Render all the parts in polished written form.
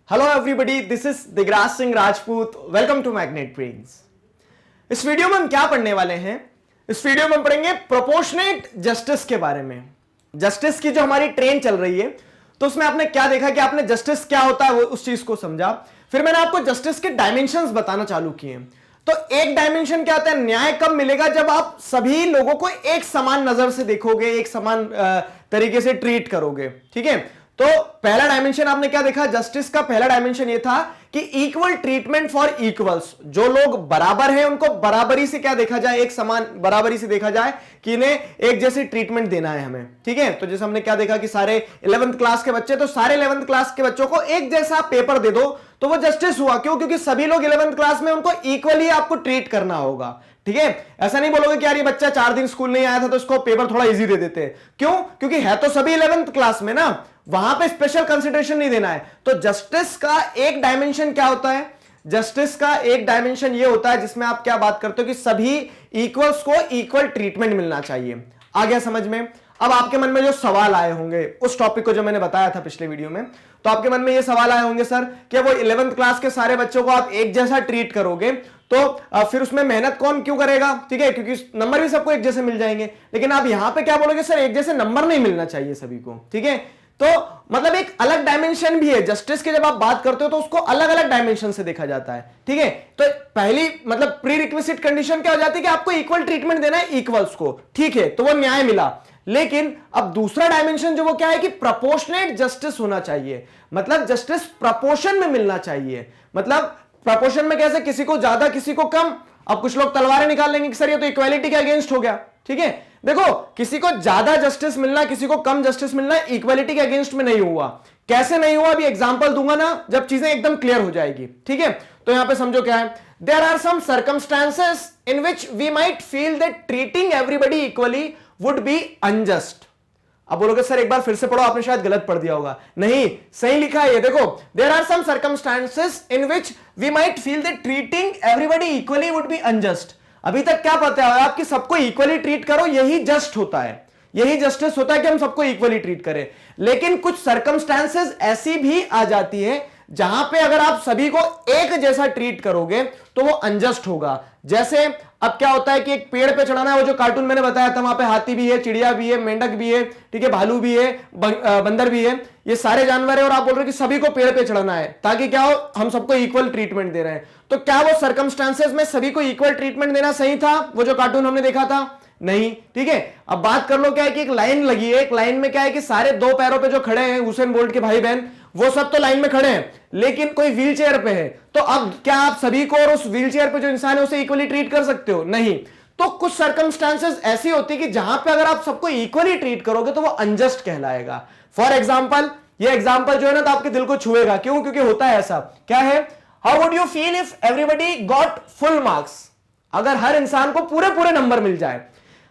Hello everybody, this is Digraj Singh Rajput. Welcome to magnet brains. इस video में हम क्या पढ़ने वाले हैं? इस वीडियो में हम पढ़ेंगे प्रोपोर्शनेट जस्टिस के बारे में। जस्टिस की जो हमारी ट्रेन चल रही है, तो उसमें आपने क्या देखा कि आपने जस्टिस क्या होता है उस चीज को समझा। फिर मैंने आपको जस्टिस के डायमेंशंस बताना चालू किए। तो एक डायमेंशन क्या होता है? न्याय कब मिलेगा? जब आप सभी लोगों को एक समान नजर से देखोगे, एक समान तरीके से ट्रीट करोगे। ठीक है, तो पहला डायमेंशन आपने क्या देखा? जस्टिस का पहला डायमेंशन ये था कि इक्वल ट्रीटमेंट फॉर इक्वल्स। जो लोग बराबर हैं उनको बराबरी से क्या देखा जाए? एक समान बराबरी से देखा जाए कि इन्हें एक जैसे ट्रीटमेंट देना है हमें। ठीक है, तो जैसे हमने क्या देखा कि सारे 11th क्लास के बच्चे, तो सारे 11th क्लास के बच्चों को एक जैसा पेपर दे दो तो वो जस्टिस हुआ। क्यों? क्योंकि सभी लोग 11th क्लास में, उनको इक्वली आपको ट्रीट करना होगा। ठीक है, ऐसा नहीं बोलोगे कि यार ये बच्चा 4 दिन स्कूल नहीं आया था तो इसको पेपर थोड़ा इजी दे देते हैं। क्यों? क्योंकि है तो सभी 11th क्लास में ना, वहां पे स्पेशल कंसिडरेशन नहीं देना है। तो जस्टिस का एक डायमेंशन क्या होता है? जस्टिस का एक डायमेंशन ये होता है जिसमें आप क्या बात करते हो कि सभी इक्वल्स को इक्वल ट्रीटमेंट मिलना चाहिए। आ गया समझ में? अब आपके मन में जो सवाल आए होंगे उस टॉपिक को जो मैंने बताया था पिछले वीडियो में, तो आपके मन में ये सवाल आए होंगे, सर कि वो 11th क्लास के सारे बच्चों को आप एक जैसा ट्रीट करोगे तो फिर उसमें मेहनत कौन क्यों करेगा? ठीक है, क्योंकि नंबर भी सबको एक जैसे मिल जाएंगे। लेकिन आप यहां पे क्या बोलोगे? सर एक जैसे नंबर नहीं मिलना चाहिए सभी को। ठीक है, तो मतलब एक अलग डायमेंशन भी है जस्टिस की। जब आप बात करते हो तो उसको अलग अलग डायमेंशन से देखा जाता है। ठीक है, तो पहली मतलब प्री रिक्विजिट कंडीशन क्या हो जाती है कि आपको इक्वल ट्रीटमेंट देना है इक्वल्स को। ठीक है, तो वो न्याय मिला। लेकिन अब दूसरा डायमेंशन जो वो क्या है कि प्रोपोर्शनेट जस्टिस होना चाहिए। मतलब जस्टिस प्रोपोर्शन में मिलना चाहिए। मतलब प्रोपोर्शन में कैसे? किसी को ज्यादा किसी को कम। अब कुछ लोग तलवारें निकाल लेंगे कि सर ये तो इक्वालिटी के अगेंस्ट हो गया। ठीक है, देखो किसी को ज्यादा जस्टिस मिलना, किसी को कम जस्टिस मिलना इक्वालिटी के अगेंस्ट में नहीं हुआ। कैसे नहीं हुआ? अभी एग्जांपल दूंगा ना, जब चीजें एकदम क्लियर हो जाएगी। ठीक है, तो यहां पे समझो क्या है। There are some circumstances in which we might feel that treating everybody equally would be unjust. अब बोलोगे सर एक बार फिर से पढ़ो, आपने शायद गलत पढ़ दिया होगा। नहीं, सही लिखा है ये। देखो, there are some circumstances in which we might feel that treating everybody equally would be unjust. अभी तक क्या पता है आपकी? सबको इक्वली ट्रीट करो, यही जस्ट होता है, यही जस्टिस होता है कि हम सबको इक्वली ट्रीट करें। लेकिन कुछ सर्कमस्टांसेस ऐसी भी आ जाती है जहां पे अगर आप सभी को एक जैसा ट्रीट करोगे तो वो अनजस्ट होगा। जैसे अब क्या होता है कि एक पेड़ पे चढ़ाना है, वो जो कार्टून मैंने बताया था, वहां पे हाथी भी है, चिड़िया भी है, मेंढक भी है, ठीक है, भालू भी है, बंदर भी है, ये सारे जानवर है, और आप बोल रहे हो कि सभी को पेड़ पे चढ़ाना है ताकि क्या हो, हम सबको इक्वल ट्रीटमेंट दे रहे हैं। तो क्या वो सर्कमस्टांसेस में सभी को इक्वल ट्रीटमेंट देना सही था? वो जो कार्टून हमने देखा था, नहीं। ठीक है, अब बात कर लो क्या है कि एक लाइन लगी है, एक लाइन में क्या है कि सारे 2 पैरों पे जो खड़े हैं हुसैन बोल्ट के भाई बहन, वो सब तो लाइन में खड़े हैं, लेकिन कोई व्हील चेयर पे है। तो अब क्या आप सभी को और उस व्हील चेयर पे जो इंसान है उसे इक्वली ट्रीट कर सकते हो? नहीं। तो कुछ सर्कमस्टांसेस ऐसी होती है कि जहां पे अगर आप सबको इक्वली ट्रीट करोगे तो वो अनजस्ट कहलाएगा। फॉर एग्जाम्पल, ये एग्जाम्पल जो है ना तो आपके दिल को छुएगा। क्यों? क्योंकि होता है ऐसा। क्या है? How would you feel if everybody got full marks? अगर हर इंसान को पूरे पूरे नंबर मिल जाए,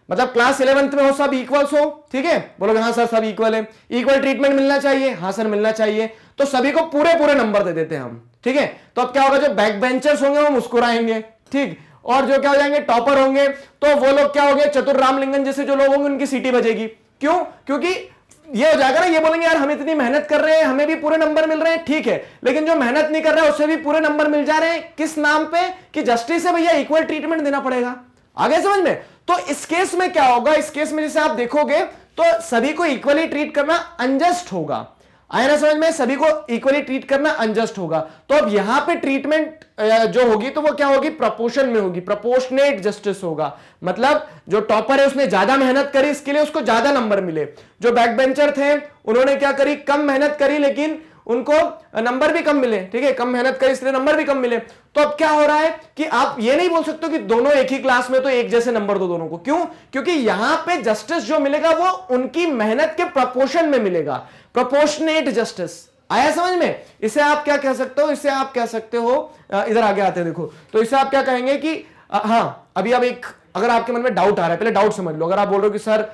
मतलब क्लास 11th में हो, सब इक्वल्स हो। ठीक है, बोलोगे हाँ सर सब इक्वल है, इक्वल ट्रीटमेंट मिलना चाहिए। हाँ सर मिलना चाहिए, तो सभी को पूरे पूरे नंबर दे देते हैं हम। ठीक है, तो अब क्या होगा? जो बैक बेंचर्स होंगे वो मुस्कुराएंगे, ठीक, और जो क्या हो जाएंगे, टॉपर होंगे, तो वो लोग क्या हो गए, चतुर रामलिंगन जैसे जो लोग होंगे उनकी सीटी बजेगी। क्यों? क्योंकि ये हो जाएगा ना, ये बोलेंगे यार हम इतनी मेहनत कर रहे हैं, हमें भी पूरे नंबर मिल रहे हैं। ठीक है, लेकिन जो मेहनत नहीं कर रहा है उससे भी पूरे नंबर मिल जा रहे हैं। किस नाम पे? कि जस्टिस है भैया, इक्वल ट्रीटमेंट देना पड़ेगा। आगे समझ में? तो इस केस में क्या होगा? इस केस में जैसे आप देखोगे तो सभी को इक्वली ट्रीट करना अनजस्ट होगा। आया ना समझ में? सभी को इक्वली ट्रीट करना अनजस्ट होगा। तो अब यहां पे ट्रीटमेंट जो होगी तो वो क्या होगी? प्रोपोर्शन में होगी, प्रोपोर्शनेट जस्टिस होगा। मतलब जो टॉपर है उसने ज्यादा मेहनत करी, इसके लिए उसको ज्यादा नंबर मिले। जो बैक बेंचर थे उन्होंने क्या करी? कम मेहनत करी, लेकिन उनको नंबर भी कम मिले। ठीक है, कम मेहनत करी इसलिए नंबर भी कम मिले। तो अब क्या हो रहा है कि आप ये नहीं बोल सकते कि दोनों एक ही क्लास में तो एक जैसे नंबर दो दोनों को। क्यों? क्योंकि यहां पे जस्टिस जो मिलेगा वो उनकी मेहनत के प्रोपोर्शन में मिलेगा, प्रोपोर्शनेट जस्टिस। आया समझ में? इसे आप क्या कह सकते हो? इसे आप कह सकते हो, इधर आगे आते हैं, देखो, तो इसे आप क्या कहेंगे कि हाँ, अभी अब एक अगर आपके मन में डाउट आ रहा है, पहले डाउट समझ लो। अगर आप बोल रहे हो कि सर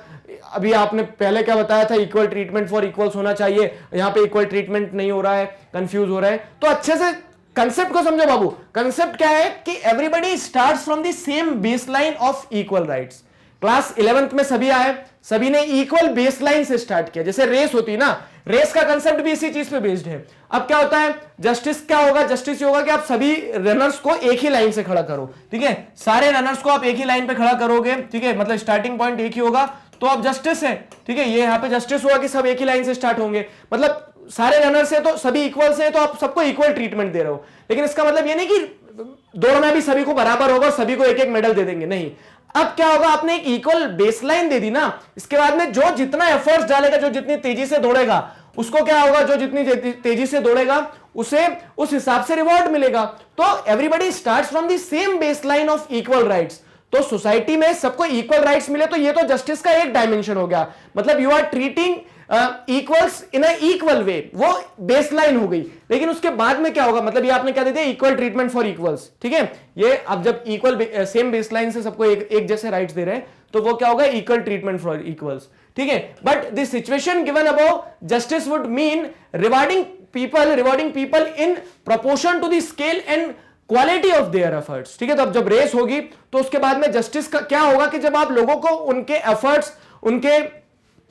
अभी आपने पहले क्या बताया था, इक्वल ट्रीटमेंट फॉर इक्वल्स होना चाहिए, यहां पे इक्वल ट्रीटमेंट नहीं हो रहा है, कंफ्यूज हो रहा है, तो अच्छे से कंसेप्ट को समझो बाबू। कंसेप्ट क्या है कि everybody starts from the same baseline of equal rights. Class 11th में सभी आए, सभी ने इक्वल बेसलाइन से स्टार्ट किया। जैसे रेस होती ना, रेस का कंसेप्ट भी इसी चीज पे बेस्ड है। अब क्या होता है, जस्टिस क्या होगा, जस्टिस ये होगा कि आप सभी रनर्स को एक ही लाइन से खड़ा करो, ठीक है, सारे रनर्स को आप एक ही लाइन पे खड़ा करोगे, ठीक है, मतलब स्टार्टिंग पॉइंट एक ही होगा, तो आप जस्टिस है, ठीक है। ये यहाँ पे जस्टिस हुआ कि सब एक ही लाइन से स्टार्ट होंगे, मतलब सारे रनर्स है तो सभी इक्वल से, तो आप सबको इक्वल ट्रीटमेंट दे रहे हो। लेकिन इसका मतलब ये नहीं कि दौड़ना भी सभी को बराबर होगा, सभी को एक एक मेडल दे देंगे, नहीं। अब क्या होगा, आपने एक इक्वल बेसलाइन दे दी ना, इसके बाद में जो जितना एफर्ट्स डालेगा, जो जितनी तेजी से दौड़ेगा, उसको क्या होगा, जो जितनी तेजी से दौड़ेगा उसे उस हिसाब से रिवॉर्ड मिलेगा। तो everybody starts from the same baseline of equal rights. तो सोसाइटी में सबको इक्वल राइट्स मिले, तो ये तो जस्टिस का एक डायमेंशन हो गया, मतलब you are treating equals in a equal way, वो बेसलाइन हो गई। लेकिन उसके बाद में क्या होगा, मतलब ये आपने क्या दे दिया, इक्वल ट्रीटमेंट फॉर इक्वल्स, ठीक है। ये अब जब इक्वल सेम बेसलाइन से सबको एक जैसे राइट्स दे रहे हैं, तो वो क्या होगा, इक्वल ट्रीटमेंट फॉर इक्वल्स, ठीक है। But the situation given above, justice would mean rewarding people in proportion to the scale and quality of their efforts, ठीक है। तो अब जब रेस होगी तो उसके बाद में जस्टिस का क्या होगा कि जब आप लोगों को उनके एफर्ट्स, उनके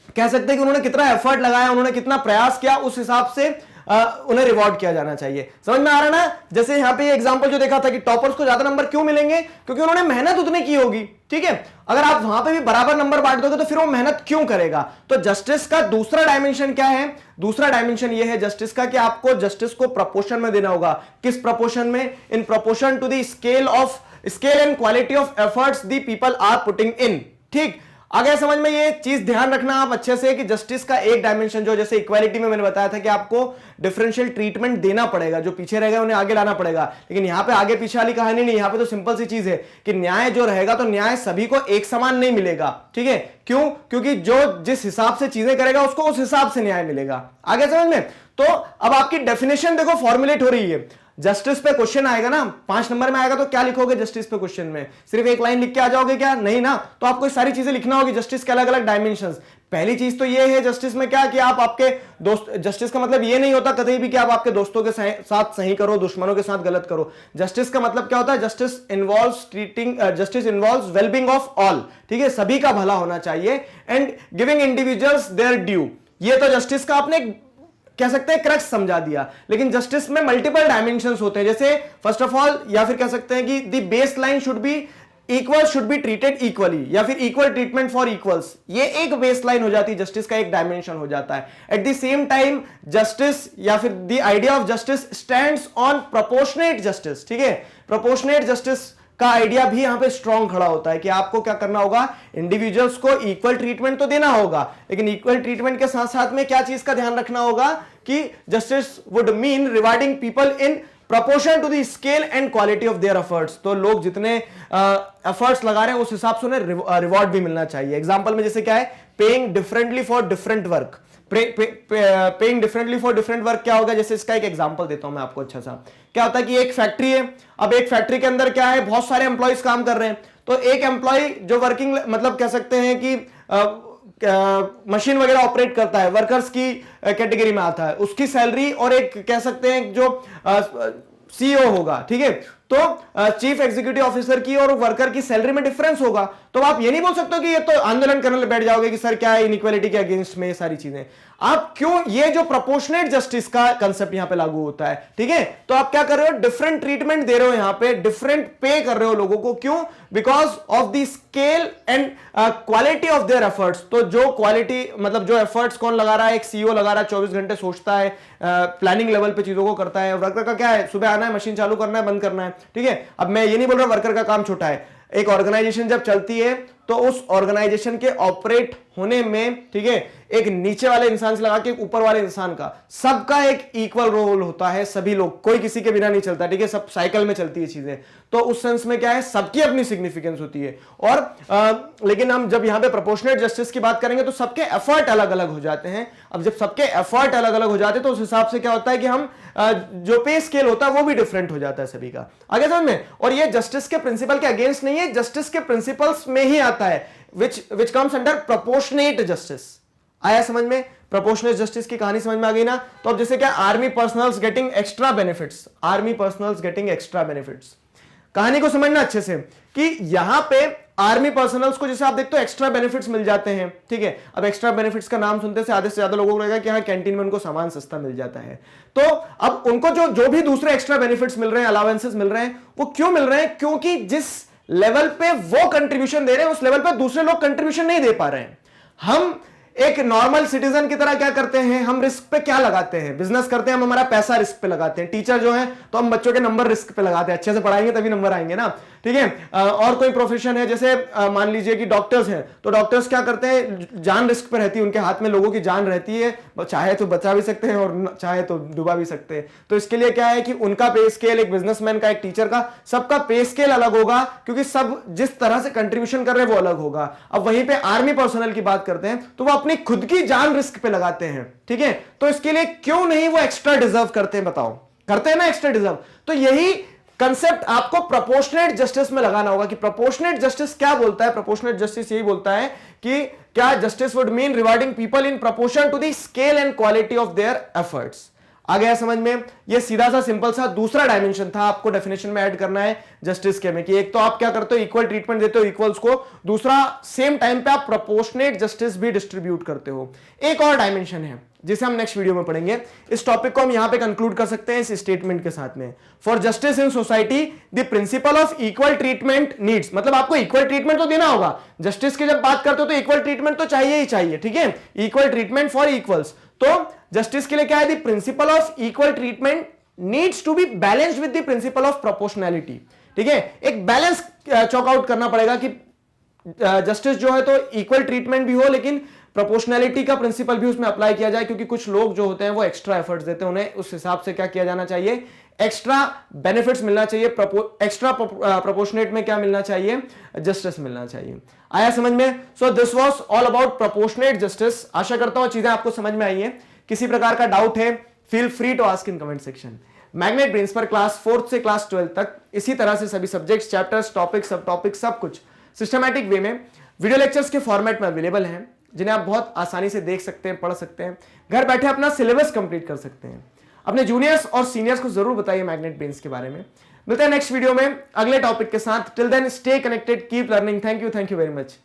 कह सकते हैं कि उन्होंने कितना एफर्ट लगाया, उन्होंने कितना प्रयास किया, उस हिसाब से उन्हें रिवॉर्ड किया जाना चाहिए। समझ में आ रहा ना। जैसे यहां पे एग्जांपल जो देखा था कि टॉपर्स को ज्यादा नंबर क्यों मिलेंगे, क्योंकि उन्होंने मेहनत उतनी की होगी, ठीक है। अगर आप वहां पे भी बराबर नंबर बांट दोगे तो फिर वो मेहनत क्यों करेगा। तो जस्टिस का दूसरा डायमेंशन क्या है, दूसरा डायमेंशन ये है जस्टिस का कि आपको जस्टिस को प्रपोर्शन में देना होगा। किस प्रपोर्शन में, in proportion to the scale and quality of efforts the people are putting in, ठीक। आगे समझ में ये चीज ध्यान रखना आप अच्छे से कि जस्टिस का एक डायमेंशन जो, जैसे इक्वालिटी में मैंने बताया था कि आपको डिफरेंशियल ट्रीटमेंट देना पड़ेगा, जो पीछे रह गए उन्हें आगे लाना पड़ेगा। लेकिन यहां पे आगे पीछे वाली कहानी नहीं, यहां पे तो सिंपल सी चीज है कि न्याय जो रहेगा तो न्याय सभी को एक समान नहीं मिलेगा, ठीक है। क्यों, क्योंकि जो जिस हिसाब से चीजें करेगा उसको उस हिसाब से न्याय मिलेगा। आगे समझ में। तो अब आपकी डेफिनेशन देखो फॉर्मुलेट हो रही है। जस्टिस पे क्वेश्चन आएगा ना, 5 नंबर में आएगा, तो क्या लिखोगे जस्टिस पे क्वेश्चन में, सिर्फ एक लाइन लिख के आ जाओगे क्या, नहीं ना। तो आपको सारी चीजें लिखना होगी, जस्टिस के अलग अलग डायमेंशंस। पहली चीज तो ये है जस्टिस में क्या कि आप आपके दोस्त, जस्टिस का मतलब ये नहीं होता कभी भी कि आप आपके दोस्तों के साथ सही करो, दुश्मनों के साथ गलत करो। जस्टिस का मतलब क्या होता है, justice involves wellbeing of all, ठीक है, सभी का भला होना चाहिए, and giving individuals there due. ये तो जस्टिस का आपने कह सकते हैं क्रक्स समझा दिया। लेकिन जस्टिस में मल्टीपल डायमेंशंस होते हैं। जैसे फर्स्ट ऑफ ऑल, या फिर कह सकते हैं कि the base line should be treated equally, या फिर इक्वल ट्रीटमेंट फॉर इक्वल्स, ये एक बेस लाइन हो जाती है, जस्टिस का एक डायमेंशन हो जाता है। At the same time justice, या फिर the idea of justice stands on proportionate justice, ठीक है। प्रोपोर्शनेट जस्टिस का आइडिया भी यहां पे स्ट्रॉन्ग खड़ा होता है कि आपको क्या करना होगा, इंडिविजुअल्स को इक्वल ट्रीटमेंट तो देना होगा, लेकिन इक्वल ट्रीटमेंट के साथ साथ में क्या चीज का ध्यान रखना होगा कि justice would mean rewarding people in proportion to the scale and quality of their efforts। तो लोग जितने एफर्ट्स लगा रहे हैं उस हिसाब से उन्हें रिवॉर्ड भी मिलना चाहिए। एग्जांपल में जैसे क्या है, paying differently for different work. Paying differently for different work क्या होगा, जैसे इसका एक एग्जांपल देता हूं मैं आपको अच्छा सा। क्या होता है कि एक फैक्ट्री है, अब एक फैक्ट्री के अंदर क्या है, बहुत सारे एम्प्लॉयज काम कर रहे हैं। तो एक एम्प्लॉय जो वर्किंग, मतलब कह सकते हैं कि मशीन वगैरह ऑपरेट करता है, वर्कर्स की कैटेगरी में आता है, उसकी सैलरी और एक कह सकते हैं जो सीईओ होगा, ठीक है, तो चीफ एग्जीक्यूटिव ऑफिसर की और वर्कर की सैलरी में डिफरेंस होगा। तो आप ये नहीं बोल सकते कि ये तो आंदोलन करने बैठ जाओगे कि सर क्या है इनइक्वालिटी के अगेंस्ट में ये सारी चीजें। आप क्यों, ये जो प्रोपोर्शनेट जस्टिस का कंसेप्ट यहां पे लागू होता है, ठीक है। तो आप क्या कर रहे हो, डिफरेंट ट्रीटमेंट दे रहे हो, यहां पे डिफरेंट पे कर रहे हो लोगों को। क्यों, because of the scale and quality of their efforts. तो जो क्वालिटी, मतलब जो एफर्ट्स कौन लगा रहा है, एक सीईओ लगा रहा है, 24 घंटे सोचता है, प्लानिंग लेवल पे चीजों को करता है। वर्कर का क्या है, सुबह आना है, मशीन चालू करना है, बंद करना है, ठीक है। अब मैं ये नहीं बोल रहा वर्कर का काम छोटा है। एक ऑर्गेनाइजेशन जब चलती है तो उस ऑर्गेनाइजेशन के ऑपरेट होने में, ठीक है, एक नीचे वाले इंसान से लगा के ऊपर वाले इंसान का, सबका एक इक्वल रोल होता है। सभी लोग, कोई किसी के बिना नहीं चलता, ठीक है, सब साइकिल में चलती है चीजें। तो उस सेंस में क्या है, सबकी अपनी सिग्निफिकेंस होती है। और लेकिन हम जब यहां पे प्रोपोर्शनेट जस्टिस की बात करेंगे तो सबके एफर्ट अलग अलग हो जाते हैं। अब जब सबके एफर्ट अलग अलग हो जाते हैं तो उस हिसाब से क्या होता है कि हम जो पे स्केल होता है वो भी डिफरेंट हो जाता है सभी का। आगे समझ में। और ये जस्टिस के प्रिंसिपल के अगेंस्ट नहीं है, जस्टिस के प्रिंसिपल्स में ही आता है, which comes under proportionate justice। आया समझ में, प्रोपोर्शनेट जस्टिस की कहानी समझ में आ गई ना। तो अब जैसे क्या, army personnels getting extra benefits, army personnels getting extra benefits, कहानी को समझना अच्छे से कि यहां पे आर्मी पर्सनल्स को जैसे आप देखते हो एक्स्ट्रा बेनिफिट्स मिल जाते हैं, ठीक है। अब एक्स्ट्रा बेनिफिट्स का नाम सुनते से आधे से ज्यादा लोगों को लगेगा कि हाँ कैंटीन में उनको सामान सस्ता मिल जाता है। तो अब उनको जो भी दूसरे एक्स्ट्रा बेनिफिट्स मिल रहे हैं, अलावेंसेस मिल रहे हैं, वो क्यों मिल रहे हैं? क्योंकि जिस लेवल पे वो कंट्रीब्यूशन दे रहे हैं उस लेवल पे दूसरे लोग कंट्रीब्यूशन नहीं दे पा रहे हैं। हम एक नॉर्मल सिटीजन की तरह क्या करते हैं, हम रिस्क पे क्या लगाते हैं? बिजनेस करते हैं, हम हमारा पैसा रिस्क पे लगाते हैं। टीचर जो है तो हम बच्चों के नंबर रिस्क पे लगाते हैं, अच्छे से पढ़ाएंगे तभी नंबर आएंगे ना, ठीक है। और कोई प्रोफेशन है, जैसे मान लीजिए कि डॉक्टर्स हैं, तो डॉक्टर्स क्या करते हैं, जान रिस्क पे रहती है, उनके हाथ में लोगों की जान रहती है, चाहे तो बचा भी सकते हैं और चाहे तो डुबा भी सकते हैं। तो इसके लिए क्या है कि उनका पे स्केल, एक बिजनेसमैन का, एक टीचर का, सबका पे स्केल अलग होगा, क्योंकि सब जिस तरह से कंट्रीब्यूशन कर रहे हैं वो अलग होगा। अब वहीं पे आर्मी पर्सनल की बात करते हैं तो वो अपनी खुद की जान रिस्क पे लगाते हैं, ठीक है। तो इसके लिए क्यों नहीं वो एक्स्ट्रा डिजर्व करते हैं? बताओ, करते हैं ना एक्स्ट्रा डिजर्व। तो यही कंसेप्ट आपको प्रोपोर्शनेट जस्टिस में लगाना होगा कि प्रोपोर्शनेट जस्टिस क्या बोलता है। प्रोपोर्शनेट जस्टिस यही बोलता है कि क्या justice would mean rewarding people in proportion to the scale and quality of their efforts. आ गया समझ में? ये सीधा सा सिंपल सा दूसरा डायमेंशन था, आपको डेफिनेशन में ऐड करना है जस्टिस के में, कि एक तो आप क्या करते हो, इक्वल ट्रीटमेंट देते हो इक्वल्स को, दूसरा सेम टाइम पे आप प्रोपोर्शनेट जस्टिस भी डिस्ट्रीब्यूट करते हो। एक और डायमेंशन है जिसे हम नेक्स्ट वीडियो में पढ़ेंगे। इस टॉपिक को हम यहां पे कंक्लूड कर सकते हैं इस स्टेटमेंट के साथ में, for justice in society the principle of equal treatment needs. मतलब आपको इक्वल ट्रीटमेंट तो देना होगा, जस्टिस की जब बात करते हो तो इक्वल ट्रीटमेंट तो चाहिए ही चाहिए, ठीक है, इक्वल ट्रीटमेंट फॉर इक्वल्स। तो जस्टिस के लिए क्या है, the principle of equal treatment needs to be balanced with the principle of proportionality, ठीक है। एक बैलेंस चॉक आउट करना पड़ेगा कि जस्टिस जो है तो इक्वल ट्रीटमेंट भी हो, लेकिन प्रोपोर्शनैलिटी का प्रिंसिपल भी उसमें अप्लाई किया जाए, क्योंकि कुछ लोग जो होते हैं वो एक्स्ट्रा एफर्ट्स देते हैं, उन्हें उस हिसाब से क्या किया जाना चाहिए, एक्स्ट्रा बेनिफिट्स मिलना चाहिए, एक्स्ट्रा प्रोपोर्शनेट में क्या मिलना चाहिए, जस्टिस मिलना चाहिए। आया समझ में? So this was all about proportionate justice. आशा करता हूं चीजें आपको समझ में आई हैं। किसी प्रकार का डाउट है, feel free to ask in comment section. Magnet Brains पर क्लास 4th से क्लास 12 तक इसी तरह से सभी subjects, chapters, topic, subtopic, सब कुछ सिस्टमैटिक वे में वीडियो लेक्चर्स के फॉर्मेट में अवेलेबल हैं, जिन्हें आप बहुत आसानी से देख सकते हैं, पढ़ सकते हैं, घर बैठे अपना सिलेबस कंप्लीट कर सकते हैं। अपने जूनियर्स और सीनियर्स को जरूर बताइए मैग्नेट ब्रेन्स के बारे में। मिलते हैं नेक्स्ट वीडियो में अगले टॉपिक के साथ। Till then stay connected, keep learning. Thank you very much.